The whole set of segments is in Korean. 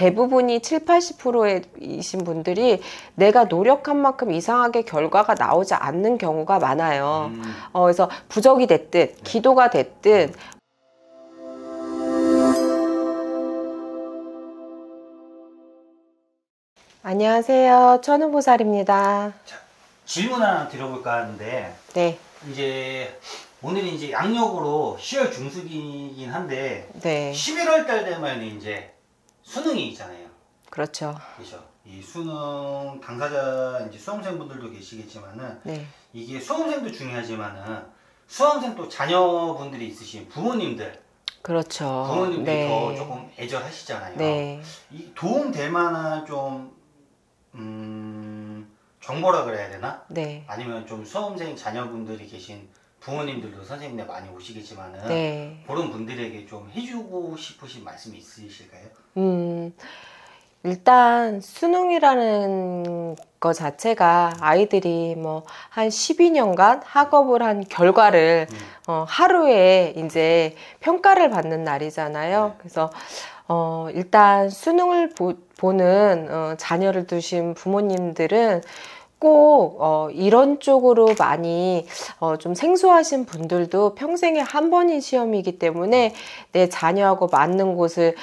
대부분이 70~80%이신 분들이 내가 노력한 만큼 이상하게 결과가 나오지 않는 경우가 많아요. 그래서 부적이 됐든 기도가 됐든 안녕하세요. 천우보살입니다. 자, 질문 하나 드려볼까 하는데, 네. 이제 오늘이 이제 양력으로 10월 중순이긴 한데, 네. 11월 달 되면 이제 수능이 있잖아요. 그렇죠. 그렇죠. 이 수능 당사자 이제 수험생분들도 계시겠지만은, 네. 이게 수험생도 중요하지만은 수험생 또 자녀분들이 있으신 부모님들, 그렇죠. 부모님들이 네. 더 조금 애절하시잖아요. 네. 이 도움 될 만한 좀 정보라 그래야 되나? 네. 아니면 좀 수험생 자녀분들이 계신 부모님들도 선생님네 많이 오시겠지만은 네. 그런 분들에게 좀 해주고 싶으신 말씀이 있으실까요? 일단 수능이라는 거 자체가 아이들이 뭐 한 12년간 학업을 한 결과를 하루에 이제 평가를 받는 날이잖아요. 네. 그래서 일단 수능을 보는 자녀를 두신 부모님들은 꼭 이런 쪽으로 많이 좀 생소하신 분들도 평생에 한 번인 시험이기 때문에 내 자녀하고 맞는 곳을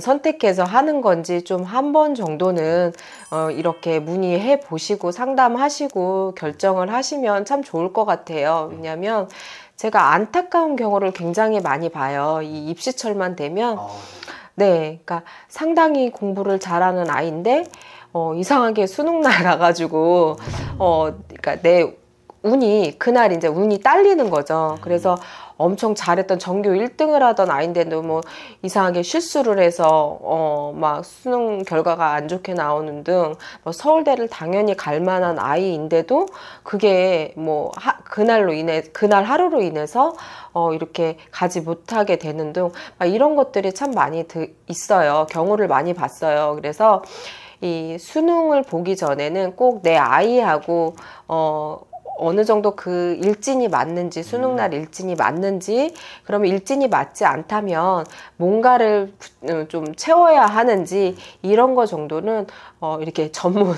선택해서 하는 건지 좀 한 번 정도는 이렇게 문의해 보시고 상담하시고 결정을 하시면 참 좋을 것 같아요. 왜냐하면 제가 안타까운 경우를 굉장히 많이 봐요. 이 입시철만 되면. 네, 그러니까 상당히 공부를 잘하는 아이인데 이상하게 수능날 가가지고 그러니까 내 운이 그날 이제 운이 딸리는 거죠. 그래서 엄청 잘했던 전교 1등을 하던 아이인데도 뭐 이상하게 실수를 해서 막 수능 결과가 안 좋게 나오는 등 뭐 서울대를 당연히 갈 만한 아이인데도 그게 뭐 그날 하루로 인해서 이렇게 가지 못하게 되는 등 막 이런 것들이 참 많이 있어요. 경우를 많이 봤어요. 그래서 이 수능을 보기 전에는 꼭 내 아이하고 어느 정도 그 일진이 맞는지, 수능날 일진이 맞는지, 그러면 일진이 맞지 않다면 뭔가를 좀 채워야 하는지, 이런 거 정도는 이렇게 전문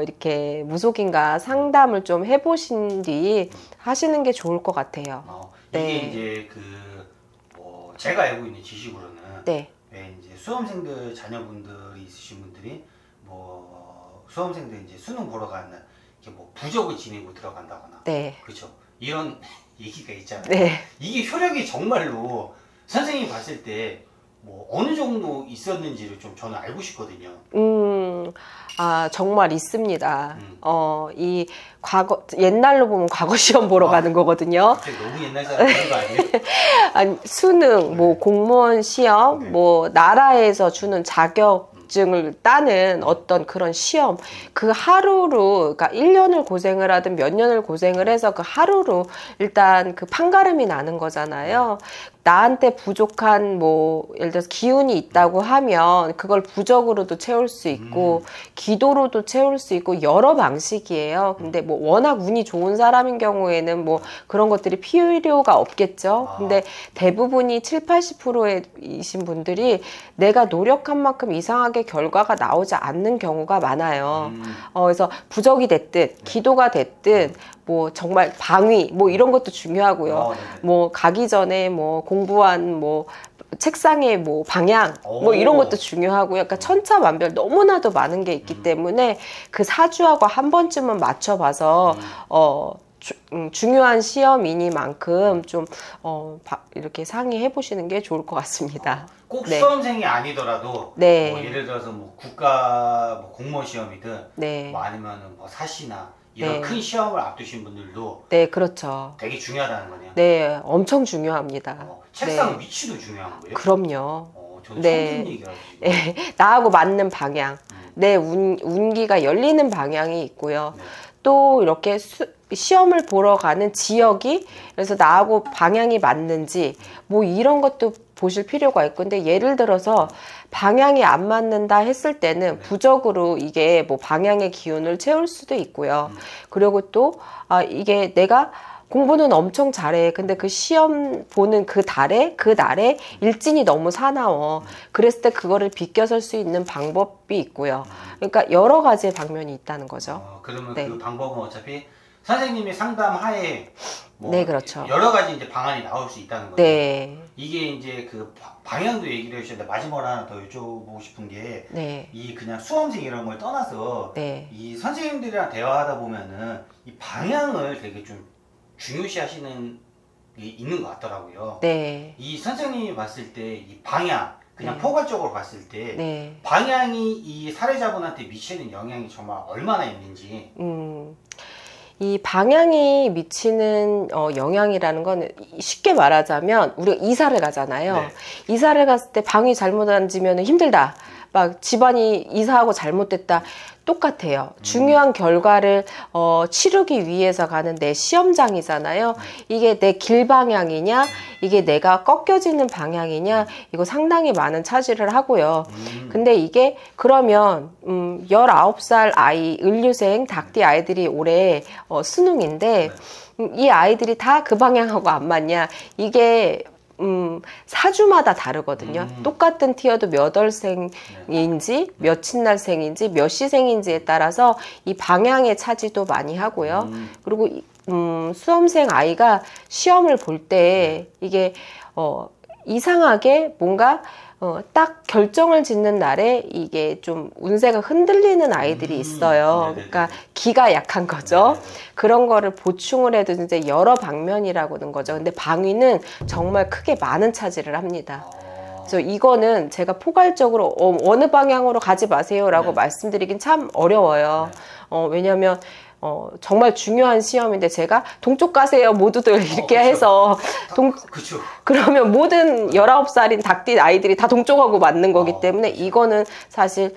이렇게 무속인과 상담을 좀 해보신 뒤 하시는 게 좋을 것 같아요. 이게 네. 이제 제가 알고 있는 지식으로는 네. 왜 이제 수험생들 자녀분들이 있으신 분들이 수험생들 이제 수능 보러 가는 날 이렇게 뭐 부적을 지니고 들어간다거나, 네. 그렇죠. 이런 얘기가 있잖아요. 네. 이게 효력이 정말로 선생님이 봤을 때 뭐 어느 정도 있었는지를 좀 저는 알고 싶거든요. 정말 있습니다. 이 옛날로 보면 과거 시험 보러 가는 거거든요. 갑자기 너무 옛날 사람 되는 거 아니에요? 아니, 수능, 뭐 공무원 시험, 뭐 나라에서 주는 자격증을 따는 어떤 그런 시험, 그 하루로, 그러니까 1년을 고생을 하든 몇 년을 고생을 해서 그 하루로 일단 그 판가름이 나는 거잖아요. 나한테 부족한 뭐 예를 들어서 기운이 있다고 하면 그걸 부적으로도 채울 수 있고 기도로도 채울 수 있고 여러 방식이에요. 근데 뭐 워낙 운이 좋은 사람인 경우에는 뭐 그런 것들이 필요가 없겠죠. 근데 대부분이 70~80%이신 분들이 내가 노력한 만큼 이상하게 결과가 나오지 않는 경우가 많아요. 그래서 부적이 됐든 기도가 됐든 뭐 정말 방위 뭐 이런 것도 중요하고요. 뭐 가기 전에 뭐 공부한 뭐 책상의 뭐 방향 뭐 이런 것도 중요하고요. 그러니까 천차만별 너무나도 많은 게 있기 때문에 그 사주하고 한 번쯤은 맞춰봐서 중요한 시험이니만큼 좀 이렇게 상의해 보시는 게 좋을 것 같습니다. 꼭 네. 수험생이 아니더라도 네. 뭐 예를 들어서 뭐 국가 뭐 공무원 시험이든 네. 뭐 아니면은 뭐 사시나 이런 네. 큰 시험을 앞두신 분들도 네, 그렇죠. 되게 중요하다는 거네요. 네, 엄청 중요합니다. 책상 네. 위치도 중요한 거예요? 그럼요. 저는 네. 처음 듣는 얘기라서. 네, 나하고 맞는 방향, 내 운기가 열리는 방향이 있고요. 네. 또 이렇게 시험을 보러 가는 지역이 그래서 나하고 방향이 맞는지 뭐 이런 것도 보실 필요가 있고, 근데 예를 들어서 방향이 안 맞는다 했을 때는 부적으로 이게 뭐 방향의 기운을 채울 수도 있고요. 그리고 또 이게 내가 공부는 엄청 잘해. 근데 그 시험 보는 그 날에 일진이 너무 사나워. 그랬을 때 그거를 비껴설 수 있는 방법이 있고요. 그러니까 여러 가지의 방면이 있다는 거죠. 그러면 네. 그 방법은 어차피 선생님이 상담하에 뭐 네, 그렇죠. 여러 가지 이제 방안이 나올 수 있다는 거죠. 네. 이게 이제 그 방향도 얘기를 해주셨는데 마지막으로 하나 더 여쭤보고 싶은 게 네. 이 그냥 수험생 이런 걸 떠나서 네. 이 선생님들이랑 대화하다 보면은 이 방향을 되게 좀 중요시 하시는 게 있는 것 같더라고요. 네. 이 선생님이 봤을 때 이 방향 그냥 네. 포괄적으로 봤을 때 네. 방향이 이 사례자분한테 미치는 영향이 정말 얼마나 있는지. 이 방향이 미치는 영향이라는 건 쉽게 말하자면 우리가 이사를 가잖아요. 네. 이사를 갔을 때 방이 잘못 앉으면 힘들다. 막 집안이 이사하고 잘못됐다. 똑같아요. 중요한 결과를 치르기 위해서 가는 내 시험장이잖아요. 이게 내 길 방향이냐, 이게 내가 꺾여지는 방향이냐, 이거 상당히 많은 차지를 하고요. 근데 이게 그러면 19살 아이, 을류생, 닭띠 아이들이 올해 수능인데 이 아이들이 다 그 방향하고 안 맞냐? 이게 사주마다 다르거든요. 똑같은 티어도 몇 월생인지, 며칠 날생인지, 몇 시생인지에 따라서 이 방향의 차지도 많이 하고요. 그리고 수험생 아이가 시험을 볼 때 이게 이상하게 뭔가 딱 결정을 짓는 날에 이게 좀 운세가 흔들리는 아이들이 있어요. 그러니까 기가 약한 거죠. 그런 거를 보충을 해도 이제 여러 방면이라고는 거죠. 근데 방위는 정말 크게 많은 차지를 합니다. 그래서 이거는 제가 포괄적으로 어느 방향으로 가지 마세요라고 말씀드리긴 참 어려워요. 왜냐하면 정말 중요한 시험인데 제가 동쪽 가세요 모두들 이렇게 해서 그러면 모든 19살인 닭띠 아이들이 다 동쪽하고 맞는 거기 때문에 이거는 사실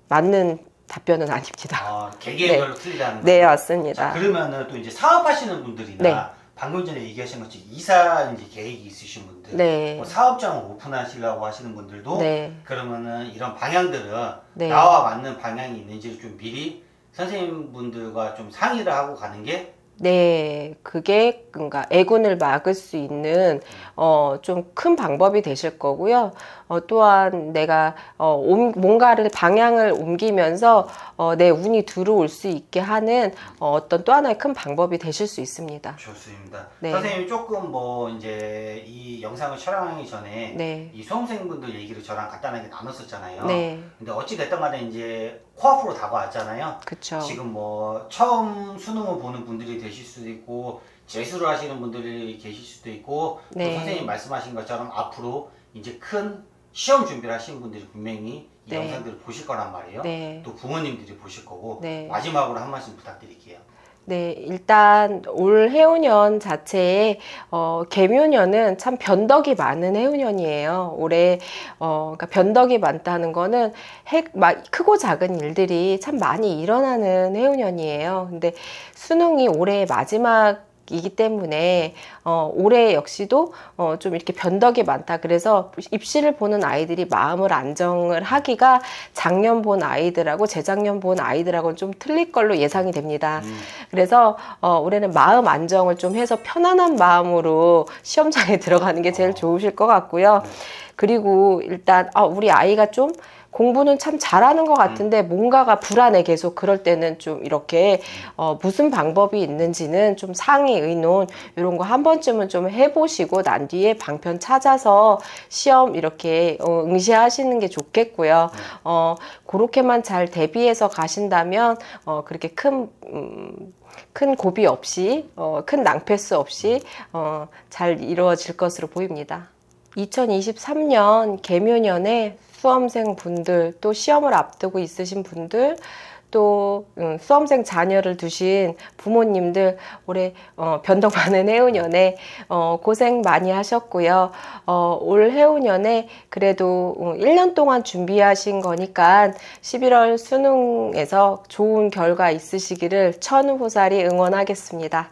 맞는 답변은 아닙니다. 개개별로 틀리다는 거죠. 네, 맞습니다. 자, 그러면은 또 이제 사업하시는 분들이나 방금 전에 얘기하신 것처럼 이사 이제 계획이 있으신 분들, 뭐 사업장을 오픈하시려고 하시는 분들도 그러면은 이런 방향들은 나와 맞는 방향이 있는지를 좀 미리 선생님분들과 좀 상의를 하고 가는 게 그게 그러니까 애군을 막을 수 있는 좀 큰 방법이 되실 거고요. 또한 내가 뭔가를 방향을 옮기면서 내 운이 들어올 수 있게 하는 어떤 또 하나의 큰 방법이 되실 수 있습니다. 좋습니다. 선생님이 조금 뭐 이제 이 영상을 촬영하기 전에 이 수험생분들 얘기를 저랑 간단하게 나눴었잖아요. 근데 어찌 됐든 간에 이제 코앞으로 다가왔잖아요. 그쵸. 지금 뭐 처음 수능을 보는 분들이 되실 수도 있고 재수를 하시는 분들이 계실 수도 있고 또 선생님 말씀하신 것처럼 앞으로 이제 큰 시험 준비를 하시는 분들이 분명히 이 영상들을 보실 거란 말이에요. 또 부모님들이 보실 거고 마지막으로 한 말씀 부탁드릴게요. 일단 올 해운년 자체에 개묘년은 참 변덕이 많은 해운년이에요. 올해 그러니까 변덕이 많다는 거는 크고 작은 일들이 참 많이 일어나는 해운년이에요. 근데 수능이 올해 마지막이기 때문에 올해 역시도 좀 이렇게 변덕이 많다. 그래서 입시를 보는 아이들이 마음을 안정을 하기가 작년 본 아이들하고 재작년 본 아이들하고는 좀 틀릴 걸로 예상이 됩니다. 그래서 올해는 마음 안정을 좀 해서 편안한 마음으로 시험장에 들어가는 게 제일 좋으실 것 같고요. 그리고 일단 우리 아이가 좀 공부는 참 잘하는 것 같은데 뭔가가 불안해 계속. 그럴 때는 좀 이렇게 무슨 방법이 있는지는 좀 상의 의논 이런 거 한 번쯤은 좀 해보시고 난 뒤에 방편 찾아서 시험 이렇게 응시하시는 게 좋겠고요. 그렇게만 잘 대비해서 가신다면 그렇게 큰 고비 없이 큰 낭패수 없이 잘 이루어질 것으로 보입니다. 2023년 개묘년에 수험생 분들, 또 시험을 앞두고 있으신 분들, 또 수험생 자녀를 두신 부모님들 올해 변덕 많은 해운년에 고생 많이 하셨고요. 올 해운년에 그래도 1년 동안 준비하신 거니까 11월 수능에서 좋은 결과 있으시기를 천우호살이 응원하겠습니다.